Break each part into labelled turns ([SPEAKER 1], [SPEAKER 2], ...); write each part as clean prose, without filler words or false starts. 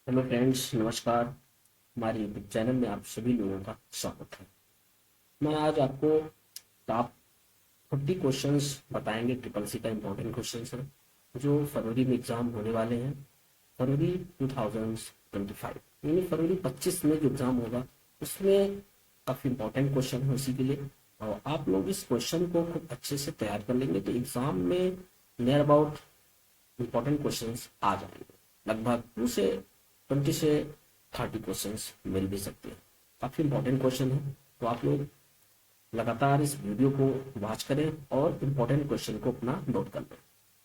[SPEAKER 1] Hello friends, नमस्कार। हमारे YouTube channel में आप सभी लोगों का स्वागत है। मैं आज आपको टॉप 40 क्वेश्चंस बताएंगे। ट्रिपल सी का इम्पोर्टेंट क्वेश्चंस है जो फरवरी में एग्जाम होने वाले हैं। फरवरी 2025 यानी फरवरी 25 में जो एग्जाम होगा उसमें काफ़ी इम्पोर्टेंट क्वेश्चन है उसी के लिए। और आप लोग इस क्वेश्चन को खूब अच्छे से तैयार कर लेंगे तो एग्जाम में नियर अबाउट इम्पोर्टेंट क्वेश्चंस आ जाएंगे। लगभग 20 से 30 क्वेश्चंस मिल भी सकते हैं। काफ़ी इम्पोर्टेंट क्वेश्चन है तो आप लोग लगातार इस वीडियो को वॉच करें और इम्पोर्टेंट क्वेश्चन को अपना नोट कर लें।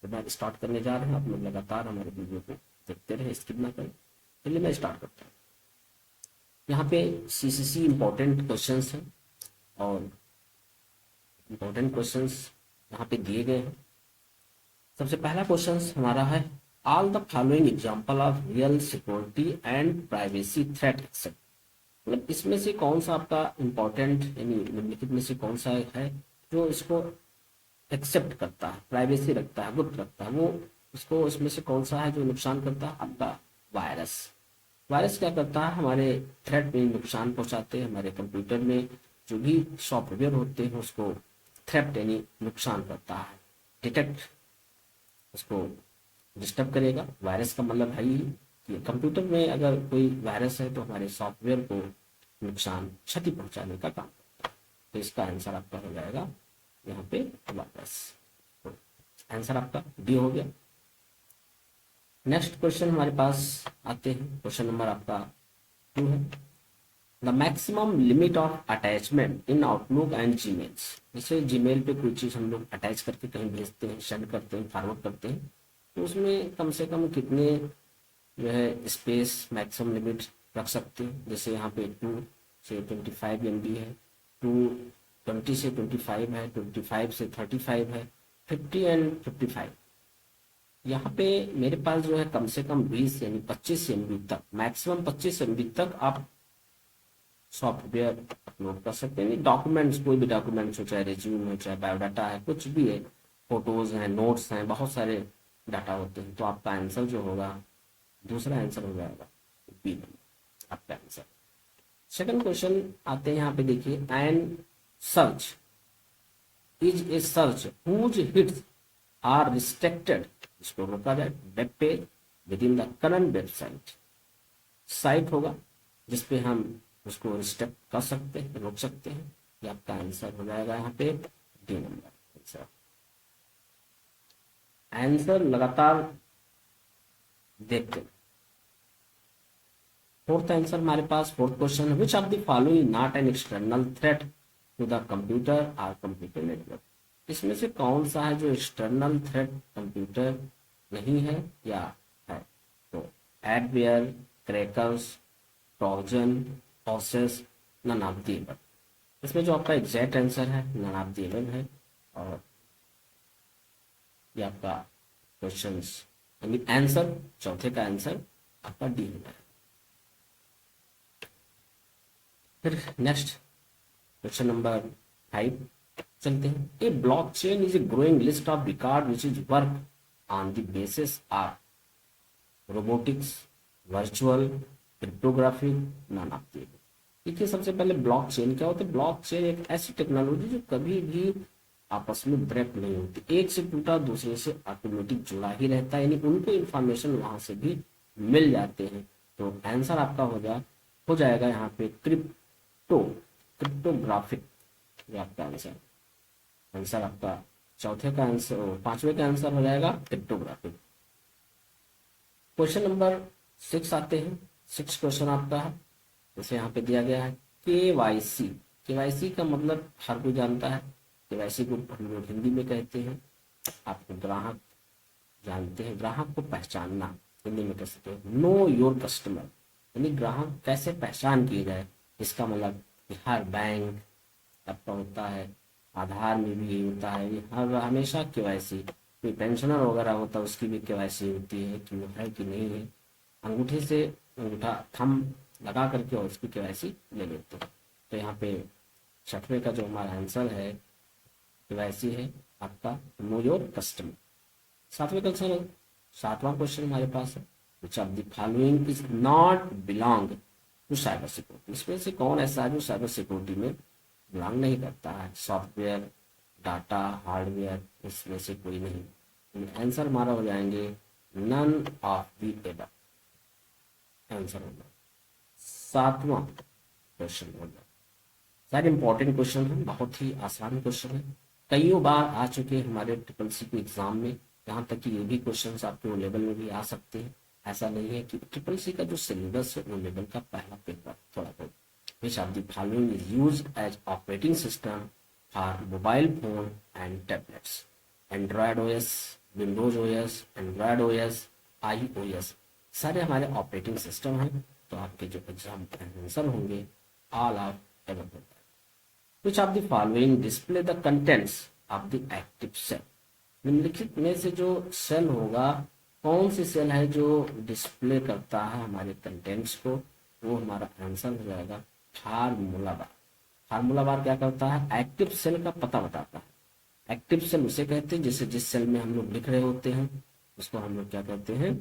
[SPEAKER 1] तो मैं स्टार्ट करने जा रहे हैं, आप लोग लगातार हमारे वीडियो को देखते रहें, स्किप ना करें। चलिए मैं स्टार्ट करता हूँ। यहाँ पे सीसीसी इम्पोर्टेंट क्वेश्चंस हैं और इम्पोर्टेंट क्वेश्चंस यहाँ पे दिए गए हैं। सबसे पहला क्वेश्चन हमारा है, all the following example of real security and privacy threat except. मतलब इसमें से कौन सा आपका इम्पोर्टेंट यानी निम्नलिखित में से कौन सा है जो इसको एक्सेप्ट करता है, प्राइवेसी रखता है, गुप्त रखता है। वो उसको इसमें से कौन सा है जो नुकसान करता है? आपका वायरस। वायरस क्या करता है? हमारे थ्रेट में नुकसान पहुंचाते हैं। हमारे कंप्यूटर में जो भी सॉफ्टवेयर होते हैं उसको थ्रेट यानी नुकसान करता है, डिटेक्ट उसको डिस्टर्ब करेगा। वायरस का मतलब है ही कि कंप्यूटर में अगर कोई वायरस है तो हमारे सॉफ्टवेयर को नुकसान, क्षति पहुंचाने का काम करता है। तो इसका आंसर आपका हो जाएगा यहाँ पे वायरस। आंसर आपका डी हो गया। नेक्स्ट क्वेश्चन हमारे पास आते हैं। क्वेश्चन नंबर आपका 2 है, the maximum limit of attachment in outlook and Gmails. जैसे जीमेल पे कोई चीज़ हम लोग अटैच करके कहीं भेजते हैं, सेंड करते हैं, फॉरवर्ड करते हैं, तो उसमें कम से कम कितने जो है स्पेस मैक्सिमम लिमिट रख सकते हैं। जैसे यहाँ पे 2 से 25 MB है, 20 से 25 है, 25 से 35 है, 50 एंड 55। यहाँ पे मेरे पास जो है कम से कम 20 यानी 25 MB तक, मैक्सिमम 25 MB तक आप सॉफ्टवेयर अपलोड कर सकते हैं। डॉक्यूमेंट्स, कोई भी डॉक्यूमेंट्स हो, चाहे रिज्यूम है, चाहे बायोडाटा है, कुछ भी है, फोटोज हैं, नोट्स हैं, बहुत सारे डाटा होते हैं। तो आपका आंसर जो होगा, दूसरा आंसर हो जाएगा बी नंबर आपका आंसर। सेकंड क्वेश्चन आते हैं यहाँ पे, देखिए, and search is a search whose hits are restricted. इसको रोका जाए, web page within the current website. Site होगा जिसपे हम उसको रिस्ट्रिक्ट कर सकते हैं, रोक सकते हैं। ये आपका आंसर हो जाएगा यहाँ पे डी नंबर आंसर। आंसर लगातार देखते हैं। फोर्थ आंसर हमारे पास, fourth question, which of the following not an external threat to the computer और कंप्यूटर नेटवर्क। इसमें से कौन सा है जो एक्सटर्नल थ्रेट कंप्यूटर नहीं है या है? तो adware, crackers, trojan, process, none of the above. इसमें जो आपका एग्जैक्ट आंसर है नन ऑफ द एबव है। और ये आपका क्वेश्चन आंसर, चौथे का आंसर आपका डी हो जाएगा। फिर नेक्स्ट क्वेश्चन नंबर 5 चलते हैं। A blockchain is a growing list of record which is work on the basis of robotics, virtual, cryptography, none of the above. देखिए, सबसे पहले ब्लॉकचेन क्या होता है? ब्लॉकचेन एक ऐसी टेक्नोलॉजी जो कभी भी आपस में ब्रेक नहीं होती, एक से टूटा दूसरे से ऑटोमेटिक जुड़ा ही रहता है, यानी उनको इंफॉर्मेशन वहां से भी मिल जाते हैं। तो आंसर आपका हो जाएगा यहाँ पे क्रिप्टोग्राफिक। ये आपका आंसर, आंसर आपका चौथे का आंसर, पांचवे का आंसर हो जाएगा क्रिप्टोग्राफिक। क्वेश्चन नंबर 6 आते हैं। 6 क्वेश्चन आपका है, जैसे यहाँ पे दिया गया है, केवाईसी। केवाईसी का मतलब हर कोई जानता है। केवाईसी को हम लोग हिंदी में कहते हैं, आपको ग्राहक जानते हैं, ग्राहक को पहचानना हिंदी में कह सकते हैं नो योर कस्टमर, यानी ग्राहक कैसे पहचान किए जाए। इसका मतलब कि हर बैंक आपका होता है, आधार में भी होता है, हर हमेशा केवाईसी। कोई पेंशनर वगैरह होता है उसकी भी केवाईसी होती है कि वो है कि नहीं है। अंगूठे से अंगूठा थम लगा करके और उसकी केवाईसी ले लेते हैं। तो यहाँ पे छठवें का जो हमारा आंसर है केवाईसी है आपका नो योर कस्टमर। सातवें क्वेश्चन, सातवां क्वेश्चन हमारे पास है, which of the following is not belong to cyber security, इसमें से कौन ऐसा है जो साइबर सिक्योरिटी में बिलोंग नहीं करता है? सॉफ्टवेयर, डाटा, हार्डवेयर, इसमें से कोई नहीं। आंसर हमारा हो जाएंगे none of the above, answer होगा। 7वां क्वेश्चन होगा, सारे इंपॉर्टेंट क्वेश्चन हैं, बहुत ही आसान क्वेश्चन है, कईयों बार आ चुके हैं हमारे ट्रिपल सी के एग्जाम में, यहाँ तक कि ये भी क्वेश्चन आपके ओ लेवल में भी आ सकते हैं। ऐसा नहीं है कि ट्रिपल सी का जो सिलेबस है ओ लेवल का पहला पेपर थोड़ा बहुत। Which of the following is use as operating system for mobile phone and tablets? Android OS, Windows OS, Android OS, iOS, सारे हमारे ऑपरेटिंग सिस्टम हैं। तो आपके जो एग्जाम आंसर होंगे ऑल ऑफ एवर होगा। Which of the following display the contents of the active cell? निम्नलिखित में से जो सेल होगा, कौन सी सेल है जो डिस्प्ले करता है हमारे कंटेंट्स को? वो हमारा आंसर हो जाएगा फार्मूला बार। फार्मूला बार क्या करता है? एक्टिव सेल का पता बताता है। एक्टिव सेल उसे कहते हैं जैसे जिस सेल में हम लोग लिख रहे होते हैं उसको हम लोग क्या कहते हैं?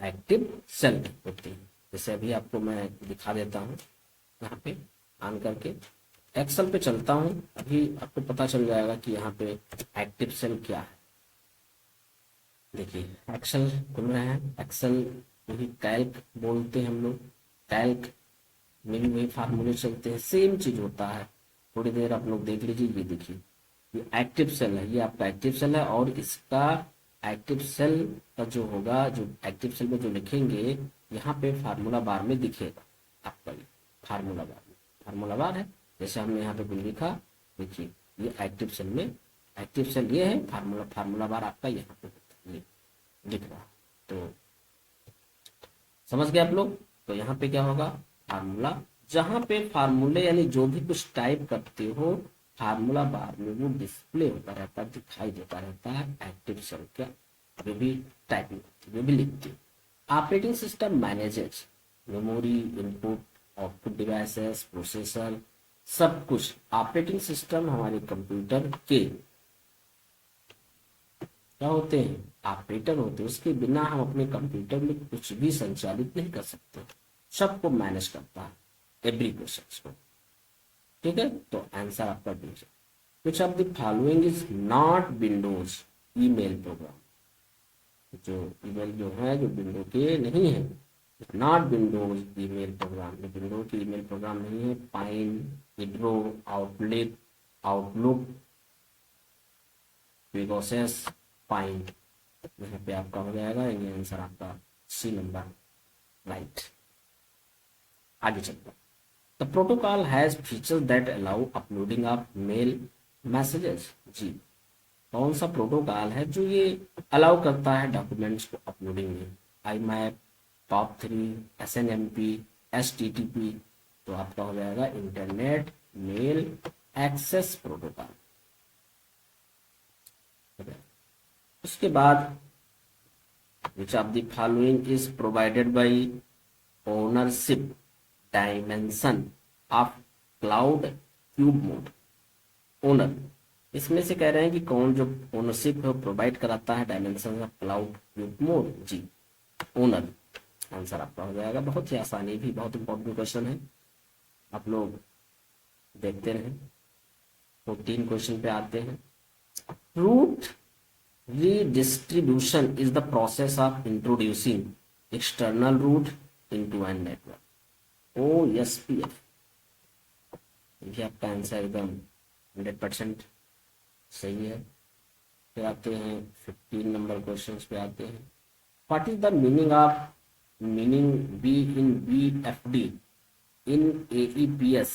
[SPEAKER 1] एक्टिव सेल होती है। जैसे अभी आपको मैं दिखा देता हूँ, यहाँ पे ऑन करके एक्सेल पे चलता हूं, अभी आपको पता चल जाएगा कि यहाँ पे एक्टिव सेल क्या है। देखिए एक्सेल खुल रहे हैं, एक्सेल वही कैल्क बोलते हैं हम लोग, कैल्क में भी वही फार्मूले चलते हैं, सेम चीज होता है। थोड़ी देर आप लोग देख लीजिए, ये देखिए ये एक्टिव सेल है, ये आपका एक्टिव सेल है और इसका एक्टिव सेल का जो होगा, जो एक्टिव सेल में जो लिखेंगे यहाँ पे फार्मूला बार में दिखेगा आपका, ये फार्मूला बार में फार्मूला बार है। जैसे हमने यहाँ पे भी लिखा, देखिए ये एक्टिव सेल में, एक्टिव सेल ये है, फार्मूला बार आपका यहाँ पे ये दिख रहा। तो समझ गए आप लोग? तो यहाँ पे क्या होगा? फार्मूला, जहाँ पे फार्मूले यानी जो भी कुछ टाइप करते हो फार्मूला बार में वो डिस्प्ले होता रहता है, दिखाई देता रहता है एक्टिव सेल का, जो भी टाइपिंग जो भी लिखते हो। Operating system manages memory, input, output devices, processor, सब कुछ। ऑपरेटिंग सिस्टम हमारे कंप्यूटर के क्या होते हैं? ऑपरेटर होते हैं। उसके बिना हम अपने कंप्यूटर में कुछ भी संचालित नहीं कर सकते, सबको मैनेज करता है, एवरी प्रोसेस को। ठीक है, तो आंसर आपका डी है। Which of the following is not Windows email program? जो ईमेल जो है जो विंडो के नहीं है, not Windows email program, window की ईमेल प्रोग्राम नहीं है। Pine, hydro, Outlook, Pegasus, Pine, यहाँ पे आपका हो जाएगा, ये आंसर आपका सी नंबर राइट। आगे चलते, the protocol has features that allow uploading of mail messages? जी, कौन सा प्रोटोकॉल है जो ये अलाउ करता है डॉक्यूमेंट्स को अपलोडिंग में? IMAP, POP3, SNMP, HTTP। तो आपका हो जाएगा इंटरनेट मेल एक्सेस प्रोटोकॉल। उसके बाद which of the following is provided by ownership dimension of cloud cube mode? Owner, इसमें से कह रहे हैं कि कौन जो ओनरशिप है प्रोवाइड कराता है dimension of cloud cube mode? जी, ओनर, आंसर आपका हो जाएगा। बहुत ही आसानी भी, बहुत इंपॉर्टेंट क्वेश्चन है, आप लोग देखते रहें। 14 क्वेश्चन पे आते हैं। Route redistribution is the process of introducing external route into an network. OSPF, ये आपका आंसर एकदम 100% सही है। फिर आते हैं 15 नंबर क्वेश्चन पे आते हैं। What is the meaning be in BFD in AEPS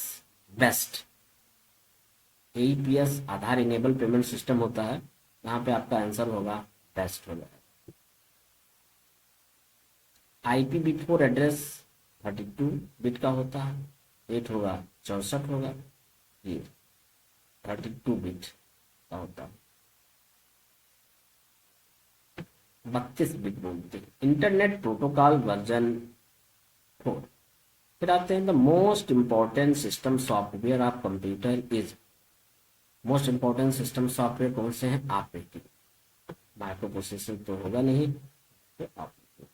[SPEAKER 1] best? AEPS Aadhaar enable payment system होता है, यहाँ पे आपका आंसर होगा बेस्ट हो जाएगा। IPv4 एड्रेस 32 बिट का होता है, 8 होगा 64 होगा, ये 32 बिट का होता है, 32 बिट बोलते हैं। Internet protocol version 4। फिर आते हैं the most important system software of computer is? Most important system software कौन से हैं? ऑपरेटिंग, माइक्रो प्रोसेसर तो होगा नहीं, तो operating.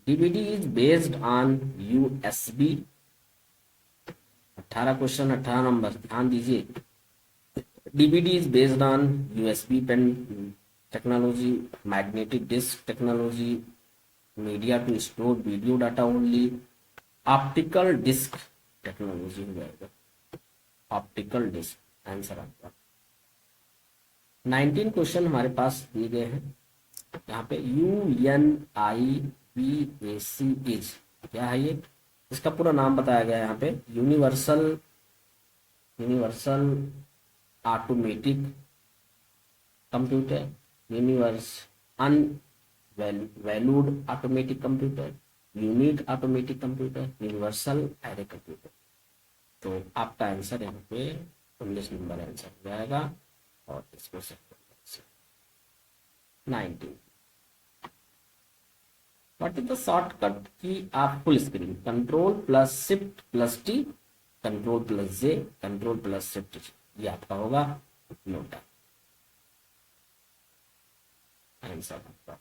[SPEAKER 1] DVD is based on USB. 18 question, 18 number, ध्यान दीजिए। DVD is based on USB pen technology, magnetic disk technology, media to store video data only, optical disk technology हो जाएगा, ऑप्टिकल डिस्क आंसर आपका। 19 question हमारे पास दिए गए हैं यहाँ पे। UNIPAC इज, क्या है ये? इसका पूरा नाम बताया गया है यहाँ पे, universal automatic computer, universe unvalued automatic computer, unique automatic computer, universal array computer. तो आपका आंसर यहाँ पे 19 नंबर आंसर हो जाएगा और इसको 19। What is the shortcut key आप full screen? Control plus shift plus T, control plus J, control plus shift, ये आपका होगा नोटा आंसर आपका।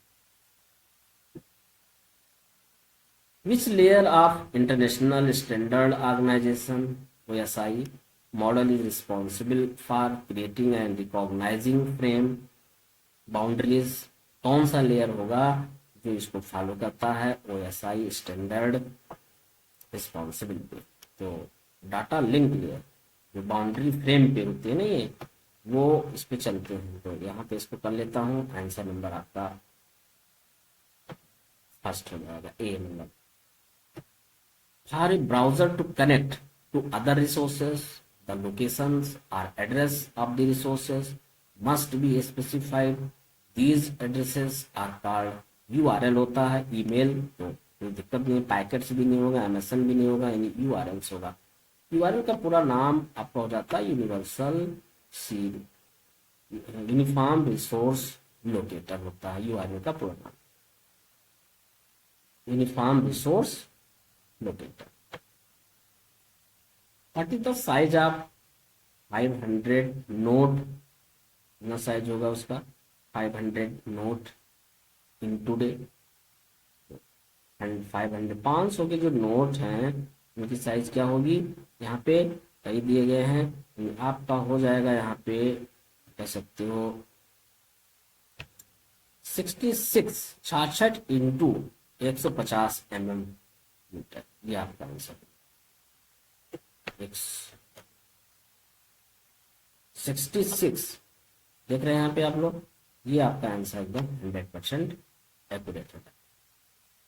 [SPEAKER 1] Which layer of international standard organisation OSI model is responsible for creating and recognising frame boundaries? कौन सा layer होगा जो इसको फॉलो करता है? OSI standard responsibility. तो डाटा लिंक लेयर, जो बाउंड्री फ्रेम पे होते हैं ना ये, वो इस पे चलते हैं। तो यहाँ पे इसको कर लेता हूँ, आंसर नंबर आपका फर्स्ट हो जाएगा, A number. For a browser to connect to other resources the locations और address of the resources must be specified. These addresses are called URL होता है, ईमेल, तो कोई दिक्कत नहीं, पैकेट्स भी नहीं होगा, MSN भी नहीं होगा, यानी URLs होगा। URL का पूरा नाम आपका हो जाता है यूनिफॉर्म रिसोर्स लोकेटर होता है URL का पूरा नाम, uniform resource locator. What is the size of 500 note? कितना साइज होगा उसका? 500 नोट इन टूडे, एंड 500 के जो नोट हैं उनकी साइज क्या होगी? यहाँ पे कई दिए गए हैं, आपका हो जाएगा यहाँ पे कह सकते हो 66 इंटू 150 mm, ये आपका आंसर। 66 देख रहे हैं यहाँ पे आप लोग, ये आपका आंसर एकदम 100% एक्यूरेट होगा।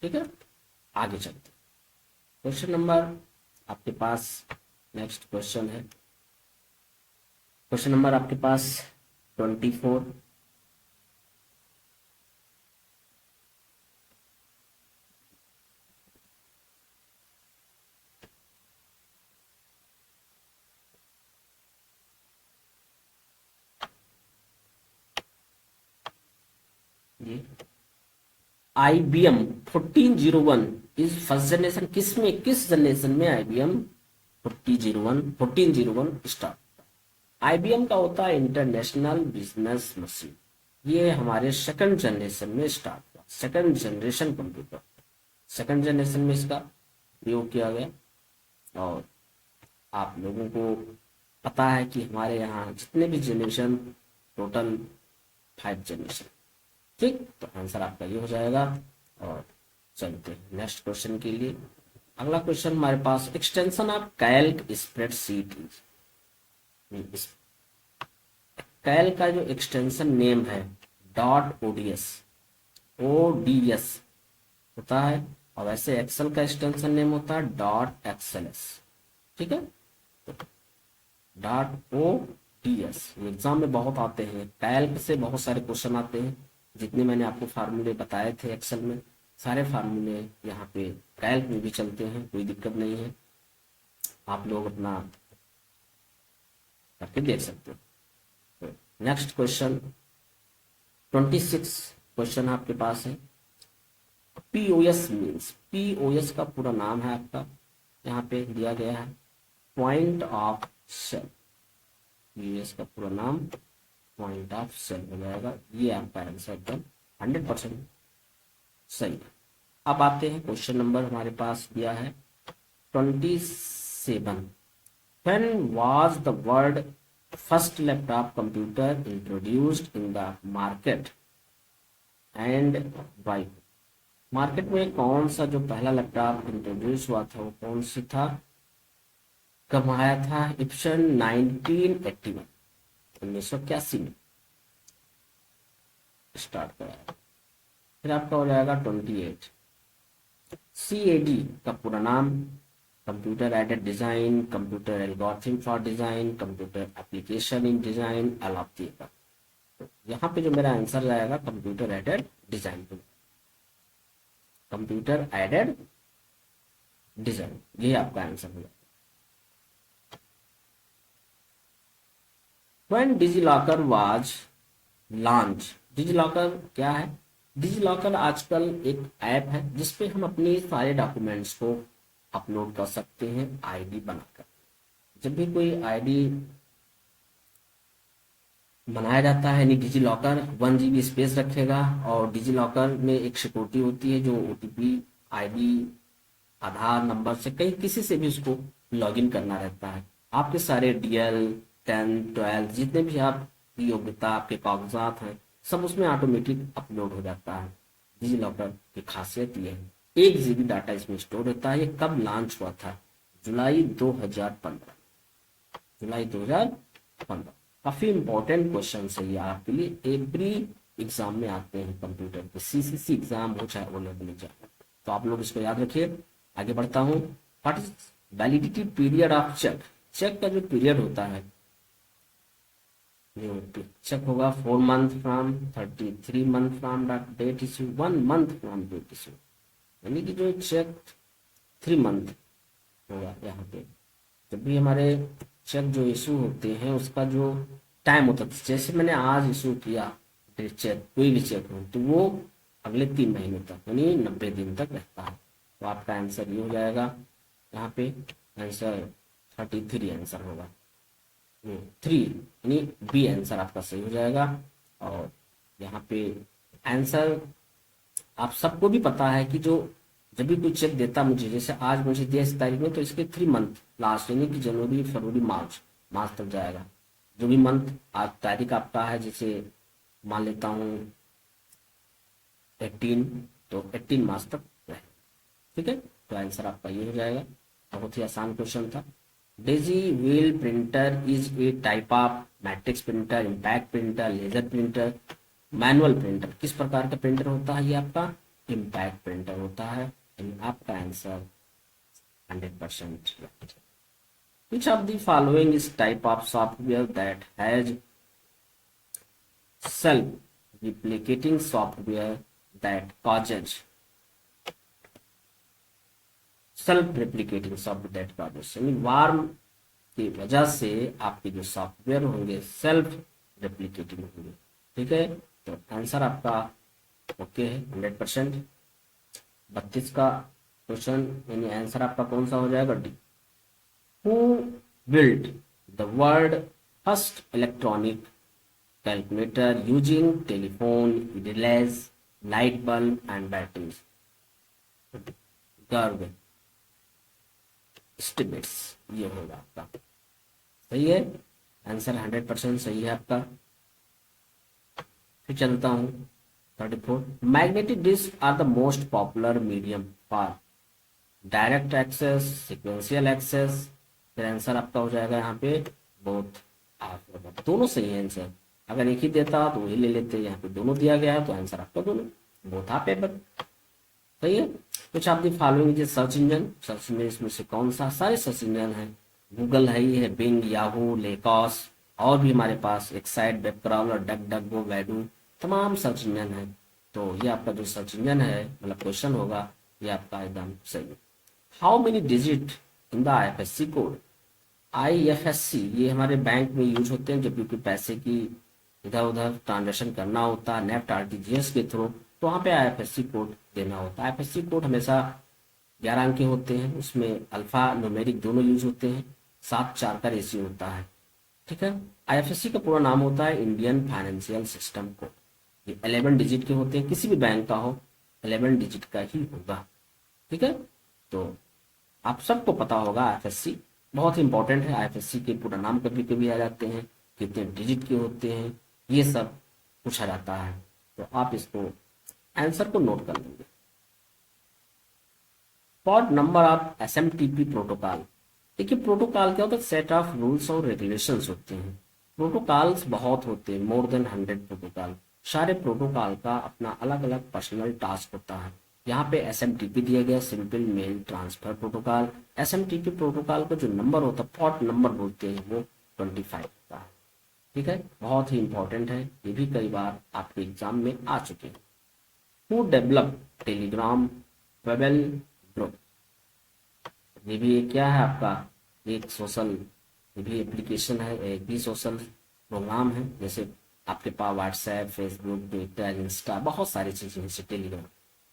[SPEAKER 1] ठीक है, आगे चलते क्वेश्चन नंबर आपके पास, नेक्स्ट क्वेश्चन है क्वेश्चन नंबर आपके पास 24। IBM 1401 इज फर्स्ट जनरेशन, किस जनरेशन में IBM 1401 स्टार्ट? IBM का होता है इंटरनेशनल बिजनेस मशीन, ये हमारे सेकंड जनरेशन में स्टार्ट हुआ, second generation computer, second generation में इसका प्रयोग किया गया। और आप लोगों को पता है कि हमारे यहाँ जितने भी जनरेशन, टोटल 5 जनरेशन। ठीक, तो आंसर आपका ये हो जाएगा। और चलते हैं नेक्स्ट क्वेश्चन के लिए। अगला क्वेश्चन हमारे पास, extension of Calc spreadsheet. Calc का जो एक्सटेंशन नेम है .ods होता है, और वैसे एक्सेल का एक्सटेंशन नेम होता है .xls। ठीक है, .ods एग्जाम में बहुत आते हैं, कैल्क से बहुत सारे क्वेश्चन आते हैं। जितने मैंने आपको फार्मूले बताए थे एक्सेल में, सारे फार्मूले यहाँ पे कैल्क में भी चलते हैं, कोई दिक्कत नहीं है, आप लोग अपना करके देख सकते हो। तो नेक्स्ट क्वेश्चन 26 क्वेश्चन आपके पास है। POS मीन्स, POS का पूरा नाम है आपका, यहाँ पे दिया गया है पॉइंट ऑफ सेल। POS का पूरा नाम पॉइंट ऑफ सेल हो जाएगा। ये आपका आंसर एकदम 100% सही है। अब आते हैं क्वेश्चन नंबर हमारे पास दिया है 27। When was the word first laptop computer introduced in the market and Y. Market में कौन सा जो पहला लैपटॉप इंट्रोड्यूस हुआ था वो कौन सा था, कब आया था? इप्सन 1981, 1981 में स्टार्ट कराया। फिर आपका हो जाएगा 28। CAD का पूरा नाम computer aided design, computer algorithm for design, computer application in design, all of the above. तो यहाँ पे जो मेरा आंसर जाएगा computer aided design, computer aided design, ये आपका आंसर होगा। When DigiLocker was launch. DigiLocker क्या है? डिजिलॉकर आजकल एक ऐप है जिसपे हम अपने सारे डॉक्यूमेंट्स को अपलोड कर सकते हैं आईडी बनाकर। जब भी कोई आईडी बनाया जाता है यानी डिजिलॉकर 1 GB स्पेस रखेगा, और डिजिलॉकर में एक सिक्योरिटी होती है जो OTP आईडी आधार नंबर से कहीं किसी से भी उसको लॉगिन करना रहता है। आपके सारे DL 10 12 जितने भी आपकी योग्यता आपके कागजात हैं सब उसमें ऑटोमेटिक अपलोड हो जाता है। डिजिलॉकर की खासियत ये है 1 GB डाटा इसमें स्टोर होता है। ये कब लॉन्च हुआ था? जुलाई 2015, जुलाई 2015। काफी इंपॉर्टेंट क्वेश्चन है ये आपके लिए, एवरी एग्जाम में आते हैं कंप्यूटर के, CCC एग्जाम हो चाहे ओ लेवल एग्जाम। तो आप लोग इसको याद रखिए। आगे बढ़ता हूँ। What is validity period of cheque. Cheque का जो पीरियड होता है चेक होगा 4 month from 33 month from date issue, 1 month from date issue, यानी कि जो चेक 3 month होगा। यहाँ पे जब भी हमारे चेक जो इशू होते हैं उसका जो टाइम होता है, जैसे मैंने आज इशू किया चेक, कोई भी चेक हो तो वो अगले 3 महीने तक यानी 90 दिन तक रहता है। तो आपका आंसर ये हो जाएगा यहाँ पे आंसर 33 आंसर होगा, 3 यानी बी आंसर आपका सही हो जाएगा। और यहाँ पे आंसर आप सबको भी पता है कि जो जब भी कोई चेक देता मुझे, जैसे आज मुझे दिया इस तारीख में, तो इसके 3 month लास्ट यानी कि जनवरी फरवरी मार्च तक जाएगा। जो भी मंथ आज तारीख आपका है, जैसे मान लेता हूँ 18, तो 18 मार्च तक रहे। ठीक है, तो आंसर आपका ये हो जाएगा। बहुत ही आसान क्वेश्चन था। Daisy wheel printer is a type of matrix printer, impact printer, laser printer, manual printer. किस प्रकार का प्रिंटर होता है? ये आपका इम्पैक्ट प्रिंटर होता है। आपका answer 100% right. Which of the following is type of software that has self-replicating software that causes self-replicating software that causes, यानी वार्म की वजह से आपके जो सॉफ्टवेयर होंगे सेल्फ रेप्लिकेटिंग होंगे। ठीक है, तो आंसर आपका ओके है 100%। 32 का क्वेश्चन यानी आंसर आपका कौन सा हो जाएगा? D. Who built the world first electronic calculator using telephone, relays, light bulb and batteries? गर्ग स्टिबिट्स, ये होगा आपका सही है आंसर, 100% सही है आपका। फिर चलता हूँ 34। Magnetic disk are the most popular medium for direct access, sequential access. फिर आंसर आपका हो जाएगा यहाँ पे बोथ। आप दोनों सही है आंसर, अगर एक ही देता तो वही ले लेते, यहाँ पे दोनों दिया गया है तो आंसर आपका दोनों बोथ आप पेपर सही है। कुछ आप the following search engine, search engine इसमें से कौन सा? सारे सर्च इंजन है, गूगल है ही है, बिंग, याहू, लेकॉस, और भी हमारे पास Excite, web crawler, DuckDuckGo, Baidu, तमाम सर्च इंजन है। तो ये आपका जो सर्च इंजन है मतलब क्वेश्चन होगा ये आपका एकदम सही है। How many digit in the IFSC code? IFSC ये हमारे बैंक में यूज होते हैं जब भी कोई पैसे की इधर उधर ट्रांजेक्शन करना होता है नेफ्ट RTGS के थ्रू, तो वहाँ पे IFSC कोड देना होता है। IFSC कोड हमेशा 11 अंक के होते हैं, उसमें अल्फा न्यूमेरिक दोनों यूज होते हैं, 7:4 का रेशियो होता है। ठीक है, IFSC का पूरा नाम होता है इंडियन फाइनेंशियल सिस्टम कोड। ये 11 डिजिट के होते हैं, किसी भी बैंक का हो 11 डिजिट का ही होगा। ठीक है, तो आप सबको पता होगा आईएफएससी बहुत इंपॉर्टेंट है। आईएफएससी के पूरा नाम कभी कभी आ जाते हैं, कितने डिजिट के होते हैं, ये सब पूछा जाता है, तो आप इसको आंसर को नोट कर लेंगे। Pod number of SMTP protocol. देखिए प्रोटोकॉल क्या होता है, सेट ऑफ रूल्स और रेगुलेशंस होते हैं। प्रोटोकॉल्स बहुत होते हैं, मोर देन 100 प्रोटोकॉल। सारे प्रोटोकॉल का अपना अलग अलग पर्सनल टास्क होता है। यहाँ पे एसएमटीपी दिया गया, simple mail transfer protocol. SMTP protocol का जो नंबर होता है, पॉड नंबर बोलते हैं, वो 25 होता है। ठीक है, बहुत ही इंपॉर्टेंट है, ये भी कई बार आपके एग्जाम में आ चुके हैं। हु डेवलप टेलीग्राम वेबल ग्रुप। ये भी एक क्या है आपका, एक सोशल, ये भी एप्लीकेशन है, एक भी सोशल प्रोग्राम है। जैसे आपके पास व्हाट्सएप, फेसबुक, ट्विटर, इंस्टा, बहुत सारी चीज़ें हैं। जैसे टेलीग्राम,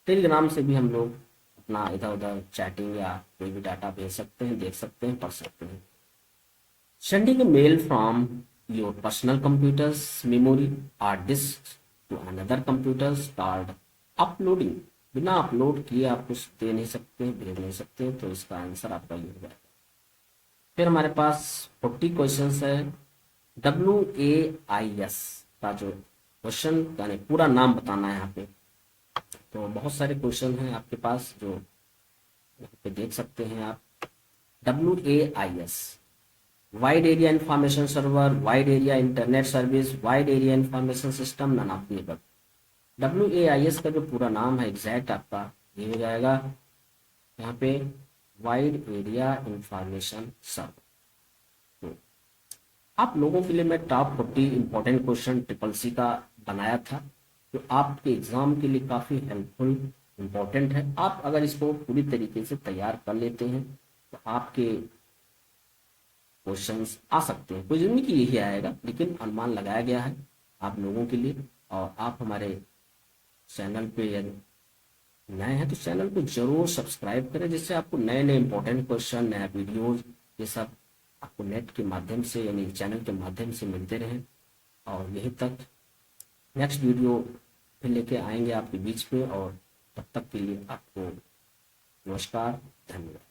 [SPEAKER 1] टेलीग्राम से भी हम लोग अपना इधर उधर चैटिंग या कोई भी डाटा भेज सकते हैं, देख सकते हैं, पढ़ सकते हैं। Sending a mail from your personal computer's memory or disk to another computer's called uploading। बिना अपलोड किए आप कुछ दे नहीं सकते, भेज नहीं सकते, तो इसका आंसर आपका ये हो जाएगा। फिर हमारे पास 40 क्वेश्चंस है। WAIS का जो क्वेश्चन, यानी पूरा नाम बताना है यहाँ पे, तो बहुत सारे क्वेश्चन हैं आपके पास जो यहाँ पे देख सकते हैं आप। WAIS, wide area information server, wide area internet service, wide area information system, none of the above. WAIS का जो पूरा नाम है एग्जैक्ट आपका ये हो जाएगा यहाँ पे, वाइड एरिया इंफॉर्मेशन सर्वर। तो आप लोगों के लिए मैं top 40 important question triple C का बनाया था, जो आपके एग्जाम के लिए काफ़ी हेल्पफुल इंपॉर्टेंट है। आप अगर इसको पूरी तरीके से तैयार कर लेते हैं तो आपके क्वेश्चंस आ सकते हैं। कोई जरूरी कि यही आएगा, लेकिन अनुमान लगाया गया है आप लोगों के लिए। और आप हमारे चैनल पे यदि नए हैं तो चैनल को जरूर सब्सक्राइब करें, जिससे आपको नए नए इंपॉर्टेंट क्वेश्चन, नया वीडियोज, ये सब आपको नेट के माध्यम से यानी चैनल के माध्यम से मिलते रहें। और यहीं तक, नेक्स्ट वीडियो फिर लेके आएंगे आपके बीच में, और तब तक के लिए आपको नमस्कार, धन्यवाद।